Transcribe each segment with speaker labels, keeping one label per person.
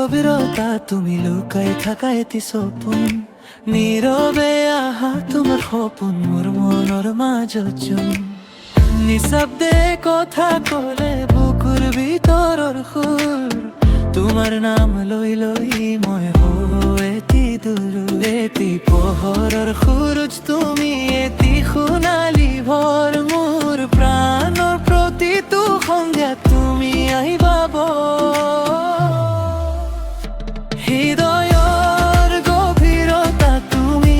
Speaker 1: গভীরতা তুমি লুকাই থাকা এটি সপন নীরবে আহা তোমার সপন মোর মনৰ মাজত নিশব্দে কথা কলে বুকুৰ ভিতৰৰ সুৰ তোমাৰ নাম লৈ লৈ মই এটি দূৰ এটি পোহৰৰ সূৰজ তুমি এটি সোণালী ভৰ মোৰ প্ৰাণৰ প্ৰতিটো সংজ্ঞা তুমি আহিবা হৃদয়ৰ গভীৰতা তুমি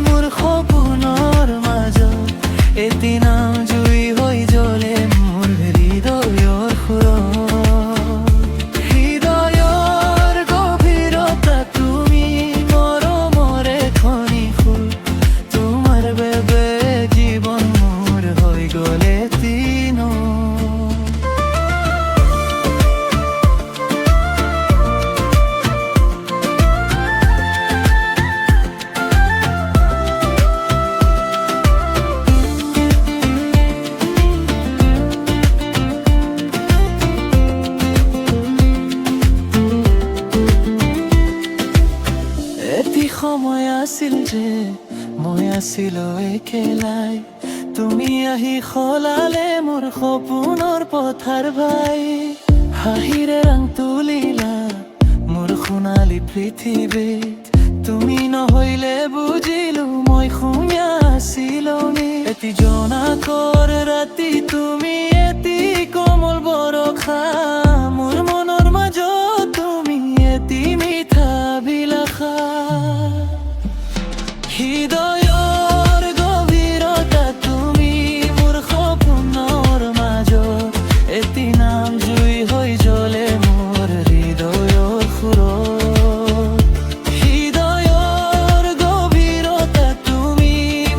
Speaker 1: মোৰ সপোনৰ মাজত এটি নাম জুই হৈ জ্বলে মোৰ হৃদয়ৰ সুৰত হৃদয়ৰ গভীৰতা তুমি মৰমৰ এখনি ফুল তোমাৰ বাবে জীৱন মোৰ হৈ গ'লে দিন সময় আছিল যে মই আছিলো একেলাই তুমি আহি সলালে মোৰ সপোনৰ পথাৰ ভাই হাঁহিৰে ৰং তুলিলা মোৰ সোণালী পৃথিৱীত তুমি নহৈলে বুজিলো মই শুনিয়া আছিলো এটি জোনাকৰ ৰাতি তুমি এটি কোমল বৰষা মোৰ মনৰ মাজত তুমি এটি মিঠা বিলাসা হৃদয়ৰ গভীৰতা তুমি মোৰ সপোনৰ মাজত এটি নাম জুই হৈ জ্বলে মোৰ হৃদয়ৰ সুৰত হৃদয়ৰ গভীৰতা তুমি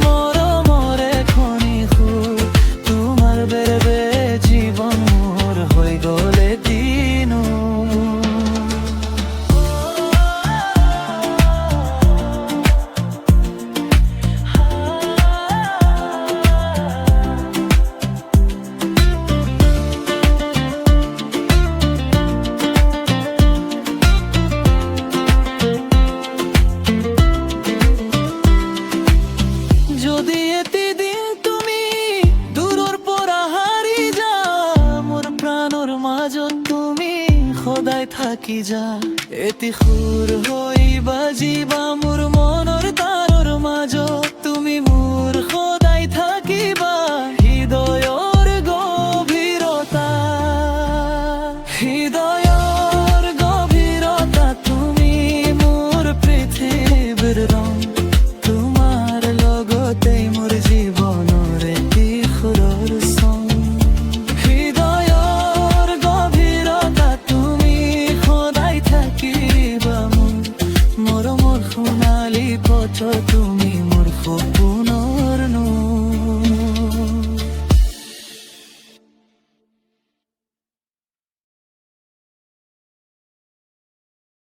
Speaker 1: মৰমৰ এখনি সুৰ তোমাৰ বাবে জীৱন মোৰ হৈ গ'লে দিন যদি এটি দিন তুমি দূৰৰ পৰা হাৰি যা মোৰ প্ৰাণৰ মাজত তুমি সদায় থাকি যা এটি সুৰ হৈ বাজিবা মোৰ মনৰ তাৰৰ মাজত তুমি মোৰ সদায় থাকিবা হৃদয়ৰ গভীৰতা হৃদয়ৰ গভীৰতা তুমি মোৰ পৃথিৱীৰ ৰং তোমাৰ লগতেই মোৰ জীৱনৰ এটি সুৰৰ সং হৃদয়ৰ গভীৰতা তুমি সদায় থাকিবা মোৰ মৰমৰ সোণালী পথ তুমি মোৰ সপোন